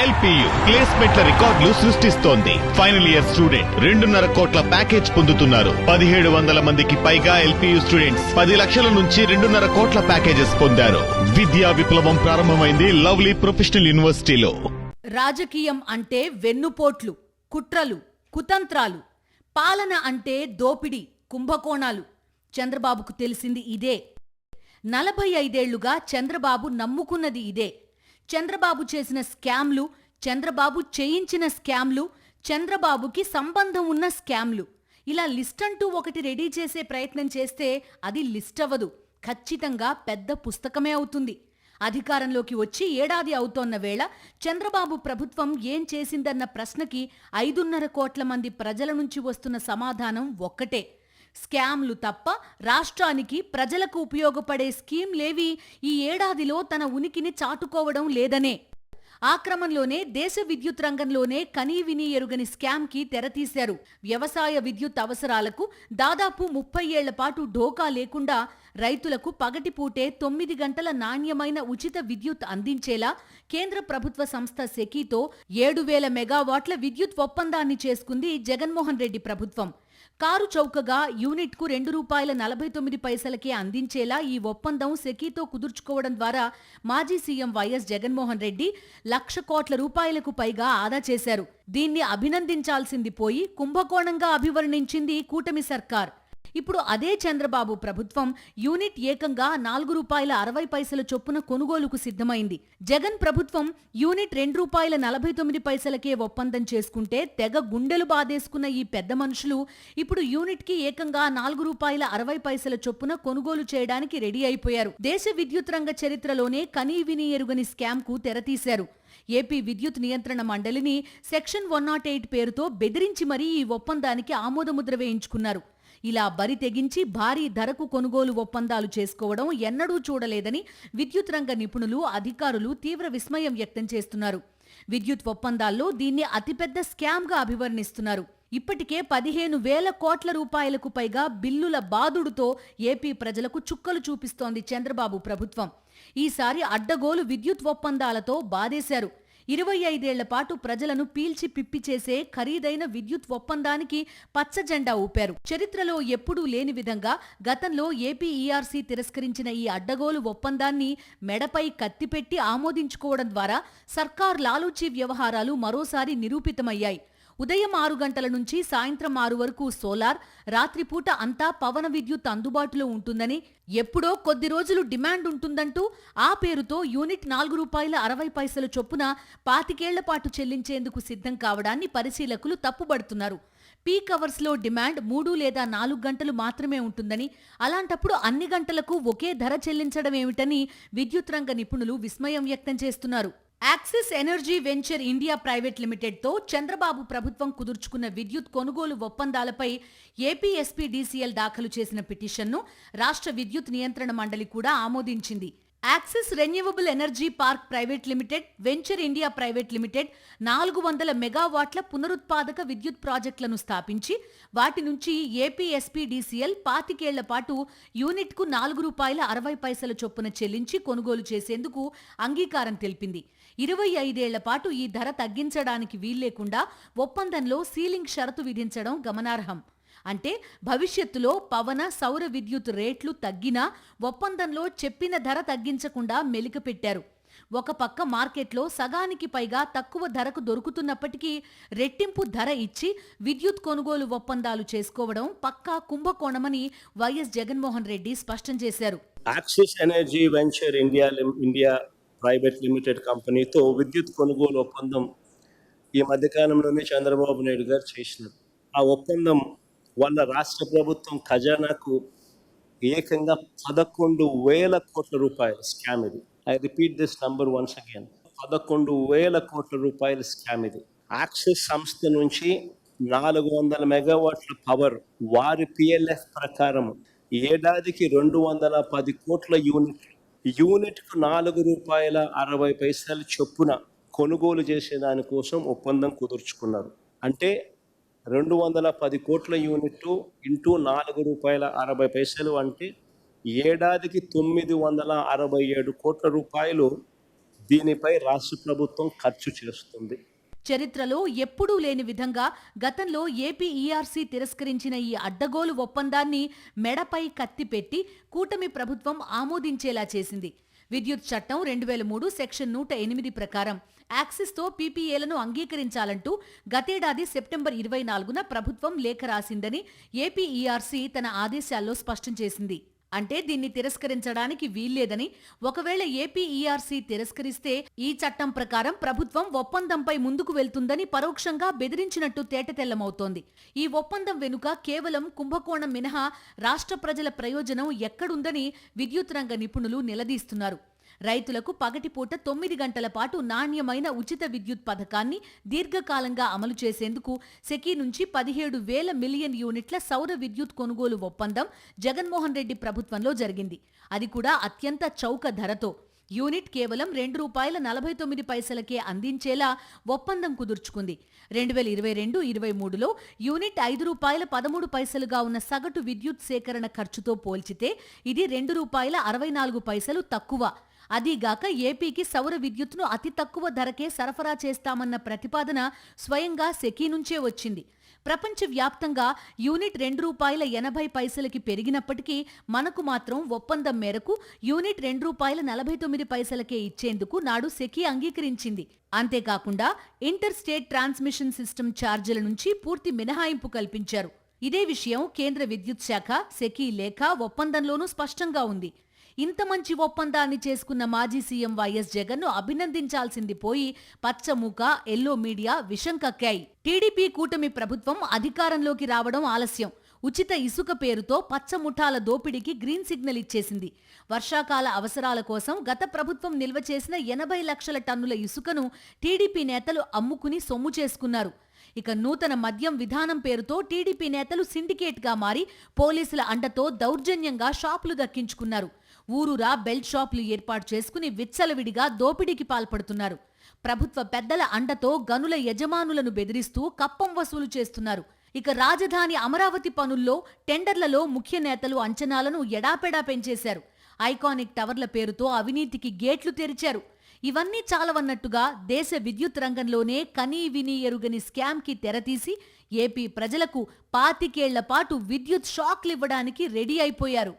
LPU ప్లేస్మెంట్ల రికార్డులు సృష్టిస్తోంది. Final year student 2.5 కోట్ల ప్యాకేజ్ పొందుతున్నారు. 1700 మందికి పైగా ఎల్పియు స్టూడెంట్స్ 10 లక్షల నుంచి 2.5 కోట్ల ప్యాకేజెస్ పొందారు. విద్యా విప్లవం ప్రారంభమైంది లవ్లీ ప్రొఫెషనల్ యూనివర్సిటీలో. రాజకీయం అంటే వెన్నుపోట్లు, కుట్రలు, కుతంత్రాలు. పాలన అంటే దోపిడీ, కుంభకోణాలు. చంద్రబాబుకు తెలిసింది ఇదే. 45 ఏళ్లుగా చంద్రబాబు నమ్ముకున్నది ఇదే. చంద్రబాబు చేసిన స్కామ్లు, చంద్రబాబు చేయించిన స్కామ్లు, చంద్రబాబుకి సంబంధం ఉన్న స్కామ్లు. ఇలా లిస్ట్ అంటూ ఒకటి రెడీ చేసే ప్రయత్నం చేస్తే అది లిస్ట్ అవ్వదు, ఖచ్చితంగా పెద్ద పుస్తకమే అవుతుంది. అధికారంలోకి వచ్చి ఏడాది అవుతోన్న వేళ చంద్రబాబు ప్రభుత్వం ఏం చేసిందన్న ప్రశ్నకి 5.5 కోట్ల మంది ప్రజల నుంచి వస్తున్న సమాధానం ఒక్కటే: స్కామ్లు తప్ప రాష్ట్రానికి, ప్రజలకు ఉపయోగపడే స్కీమ్లేవి ఈ ఏడాదిలో తన ఉనికిని చాటుకోవడం లేదనే. ఆ క్రమంలోనే దేశ విద్యుత్ రంగంలోనే కనీవినీ ఎరుగని స్కామ్కి తెరతీశారు. వ్యవసాయ విద్యుత్ అవసరాలకు దాదాపు 30 ఏళ్ల పాటు ఢోకా లేకుండా రైతులకు పగటిపూటే 9 గంటల నాణ్యమైన ఉచిత విద్యుత్ అందించేలా కేంద్ర ప్రభుత్వ సంస్థ సెకీతో 7,000 మెగావాట్ల విద్యుత్ ఒప్పందాన్ని చేసుకుంది జగన్మోహన్ రెడ్డి ప్రభుత్వం. కారు చౌకగా యూనిట్కు ₹2.49 అందించేలా ఈ ఒప్పందం సెకీతో కుదుర్చుకోవడం ద్వారా మాజీ సీఎం వైఎస్ జగన్మోహన్ రెడ్డి ₹1,00,000 కోట్లకు పైగా ఆదా చేశారు. దీన్ని అభినందించాల్సింది పోయి కుంభకోణంగా అభివర్ణించింది కూటమి సర్కార్. ఇప్పుడు అదే చంద్రబాబు ప్రభుత్వం యూనిట్ ఏకంగా ₹4.60 చొప్పున కొనుగోలుకు సిద్ధమైంది. జగన్ ప్రభుత్వం యూనిట్ ₹2.49 ఒప్పందం చేసుకుంటే తెగ గుండెలు బాదేసుకున్న ఈ పెద్ద మనుషులు ఇప్పుడు యూనిట్కి ఏకంగా ₹4.60 చొప్పున కొనుగోలు చేయడానికి రెడీ అయిపోయారు. దేశ విద్యుత్ రంగ చరిత్రలోనే కనీవినీ ఎరుగని స్కామ్కు తెరతీశారు. ఏపీ విద్యుత్ నియంత్రణ మండలిని సెక్షన్ 108 పేరుతో బెదిరించి మరీ ఈ ఒప్పందానికి ఆమోదముద్ర వేయించుకున్నారు. ఇలా బరి తెగించి భారీ ధరకు కొనుగోలు ఒప్పందాలు చేసుకోవడం ఎన్నడూ చూడలేదని విద్యుత్ రంగ నిపుణులు, అధికారులు తీవ్ర విస్మయం వ్యక్తం చేస్తున్నారు. విద్యుత్ ఒప్పందాల్లో దీన్ని అతిపెద్ద స్కామ్గా అభివర్ణిస్తున్నారు. ఇప్పటికే 15,000 కోట్ల రూపాయలకు పైగా బిల్లుల బాదుడుతో ఏపీ ప్రజలకు చుక్కలు చూపిస్తోంది చంద్రబాబు ప్రభుత్వం. ఈసారి అడ్డగోలు విద్యుత్ ఒప్పందాలతో బాధేశారు. 25 ఏళ్ల పాటు ప్రజలను పీల్చి పిప్పి చేసే ఖరీదైన విద్యుత్ ఒప్పందానికి పచ్చజెండా ఊపారు. చరిత్రలో ఎప్పుడూ లేని విధంగా గతంలో ఏపీ ఈఆర్సీ తిరస్కరించిన ఈ అడ్డగోలు ఒప్పందాన్ని మెడపై కత్తిపెట్టి ఆమోదించుకోవడం ద్వారా సర్కార్ లాలూచీ వ్యవహారాలు మరోసారి నిరూపితమయ్యాయి. ఉదయం 6 గంటల నుంచి సాయంత్రం 6 వరకు సోలార్, రాత్రిపూట అంతా పవన విద్యుత్ అందుబాటులో ఉంటుందని, ఎప్పుడో కొద్ది రోజులు డిమాండ్ ఉంటుందంటూ ఆ పేరుతో యూనిట్ ₹4.60 చొప్పున 25 ఏళ్ల పాటు చెల్లించేందుకు సిద్ధం కావడాన్ని పరిశీలకులు తప్పుబడుతున్నారు. పీక్ అవర్స్లో డిమాండ్ 3 లేదా 4 గంటలు మాత్రమే ఉంటుందని, అలాంటప్పుడు అన్ని గంటలకు ఒకే ధర చెల్లించడం ఏమిటని విద్యుత్ రంగ నిపుణులు విస్మయం వ్యక్తం చేస్తున్నారు. Axis energy venture India private లిమిటెడ్తో చంద్రబాబు ప్రభుత్వం కుదుర్చుకున్న విద్యుత్ కొనుగోలు ఒప్పందాలపై ఏపీ ఎస్పీడీసీఎల్ దాఖలు చేసిన పిటిషన్ను రాష్ట్ర విద్యుత్ నియంత్రణ మండలి కూడా ఆమోదించింది. Axis renewable energy park private limited, venture India private limited 400 మెగావాట్ల పునరుత్పాదక విద్యుత్ ప్రాజెక్టులను స్థాపించి వాటి నుంచి ఏపీ ఎస్పీడీసీఎల్ 25 ఏళ్ల పాటు యూనిట్కు ₹4.60 చొప్పున చెల్లించి కొనుగోలు చేసేందుకు అంగీకారం తెలిపింది. 25 ఏళ్ల పాటు ఈ ధర తగ్గించడానికి వీల్లేకుండా ఒప్పందంలో సీలింగ్ షరతు విధించడం గమనార్హం. అంటే భవిష్యత్తులో పవన, సౌర విద్యుత్ రేట్లు తగ్గినా ఒప్పందంలో చెప్పిన ధర తగ్గించకుండా మెలికపెట్టారు. ఒక పక్క మార్కెట్లో సగానికి పైగా తక్కువ ధరకు దొరుకుతున్నప్పటికీ రెట్టింపు ధర ఇచ్చి విద్యుత్ కొనుగోలు ఒప్పందాలు చేసుకోవడం పక్కా కుంభకోణమని వైఎస్ జగన్మోహన్ రెడ్డి స్పష్టం చేశారు. Axis energy venture India private limited కంపెనీతో విద్యుత్ కొనుగోలు ఒప్పందం ఈ మధ్యకాలంలోనే చంద్రబాబు నాయుడు గారు చేసినారు. ఆ ఒప్పందం వల్ల రాష్ట్ర ప్రభుత్వం ఖజానాకు ఏకంగా 11,000 కోట్ల రూపాయల స్కామ్ ఇది. I repeat this number once again, 11,000 కోట్ల రూపాయల స్కామ్ ఇది. యాక్సిస్ సంస్థ నుంచి 400 మెగావాట్ల పవర్ వారి పిఎల్ఎఫ్ ప్రకారం ఏడాదికి 210 కోట్ల యూనిట్కు ₹4.60 చొప్పున కొనుగోలు చేసే దానికోసం ఒప్పందం కుదుర్చుకున్నారు. అంటే 210 కోట్ల యూనిట్ ఇంటూ ₹4.60 అంటే ఏడాదికి 967 కోట్ల రూపాయలు దీనిపై రాష్ట్ర ప్రభుత్వం ఖర్చు చేస్తుంది. చరిత్రలో ఎప్పుడూ లేని విధంగా గతంలో ఏపీ ఈఆర్సీ తిరస్కరించిన ఈ అడ్డగోలు ఒప్పందాన్ని మెడపై కత్తి పెట్టి కూటమి ప్రభుత్వం ఆమోదించేలా చేసింది. విద్యుత్ చట్టం 2003 సెక్షన్ 108 ప్రకారం యాక్సిస్తో పీపీఏలను అంగీకరించాలంటూ గతేడాది సెప్టెంబర్ 24న ప్రభుత్వం లేఖ రాసిందని ఏపీ ఈఆర్సీ తన ఆదేశాల్లో స్పష్టం చేసింది. అంటే దీన్ని తిరస్కరించడానికి వీల్లేదని, ఒకవేళ ఏపీ ఈఆర్సీ తిరస్కరిస్తే ఈ చట్టం ప్రకారం ప్రభుత్వం ఒప్పందంపై ముందుకు వెళ్తుందని పరోక్షంగా బెదిరించినట్టు తేటతెల్లమవుతోంది. ఈ ఒప్పందం వెనుక కేవలం కుంభకోణం మినహా రాష్ట్ర ప్రజల ప్రయోజనం ఎక్కడుందని విద్యుత్ రంగ నిపుణులు నిలదీస్తున్నారు. రైతులకు పగటిపూట 9 గంటల పాటు నాణ్యమైన ఉచిత విద్యుత్ పథకాన్ని దీర్ఘకాలంగా అమలు చేసేందుకు సెకీ నుంచి 17,000 మిలియన్ యూనిట్ల సౌర విద్యుత్ కొనుగోలు ఒప్పందం జగన్మోహన్ రెడ్డి ప్రభుత్వంలో జరిగింది. అది కూడా అత్యంత చౌక ధరతో. యూనిట్ కేవలం ₹2.49 అందించేలా ఒప్పందం కుదుర్చుకుంది. 2022-23లో యూనిట్ ₹5.13గా ఉన్న సగటు విద్యుత్ సేకరణ ఖర్చుతో పోల్చితే ఇది ₹2.64 తక్కువ. అదీగాక ఏపీకి సౌర విద్యుత్ను అతి తక్కువ ధరకే సరఫరా చేస్తామన్న ప్రతిపాదన స్వయంగా సెకీ నుంచే వచ్చింది. ప్రపంచవ్యాప్తంగా యూనిట్ ₹2.80కి పెరిగినప్పటికీ మనకు మాత్రం ఒప్పందం మేరకు యూనిట్ ₹2.49కే ఇచ్చేందుకు నాడు సెకీ అంగీకరించింది. అంతేకాకుండా ఇంటర్ స్టేట్ ట్రాన్స్మిషన్ సిస్టమ్ ఛార్జీల నుంచి పూర్తి మినహాయింపు కల్పించారు. ఇదే విషయం కేంద్ర విద్యుత్ శాఖ సెకీ లేఖ ఒప్పందంలోనూ స్పష్టంగా ఉంది. ఇంత మంచి ఒప్పందాన్ని చేసుకున్న మాజీ సీఎం వైఎస్ జగన్ను అభినందించాల్సింది పోయి పచ్చమూక, ఎల్లో మీడియా విషం కక్కాయి. టీడీపీ కూటమి ప్రభుత్వం అధికారంలోకి రావడం ఆలస్యం. ఉచిత ఇసుక పేరుతో పచ్చముఠాల దోపిడీకి గ్రీన్ సిగ్నల్ ఇచ్చేసింది. వర్షాకాల అవసరాల కోసం గత ప్రభుత్వం నిల్వ చేసిన 80 లక్షల టన్నుల ఇసుకను టీడీపీ నేతలు అమ్ముకుని సొమ్ము చేసుకున్నారు. ఇక నూతన మద్యం విధానం పేరుతో టీడీపీ నేతలు సిండికేట్గా మారి పోలీసుల అండతో దౌర్జన్యంగా షాపులు దక్కించుకున్నారు. ఊరూరా బెల్ట్ షాపులు ఏర్పాటు చేసుకుని విచ్చలవిడిగా దోపిడీకి పాల్పడుతున్నారు. ప్రభుత్వ పెద్దల అండతో గనుల యజమానులను బెదిరిస్తూ కప్పం వసూలు చేస్తున్నారు. ఇక రాజధాని అమరావతి పనుల్లో టెండర్లలో ముఖ్య నేతలు అంచనాలను ఎడాపెడా పెంచేశారు. ఐకానిక్ టవర్ల పేరుతో అవినీతికి గేట్లు తెరిచారు. ఇవన్నీ చాలవన్నట్టుగా దేశ విద్యుత్ రంగంలోనే కనీ విని ఎరుగని స్కామ్కి తెరతీసి ఏపీ ప్రజలకు 25 ఏళ్ల పాటు విద్యుత్ షాక్లివ్వడానికి రెడీ అయిపోయారు.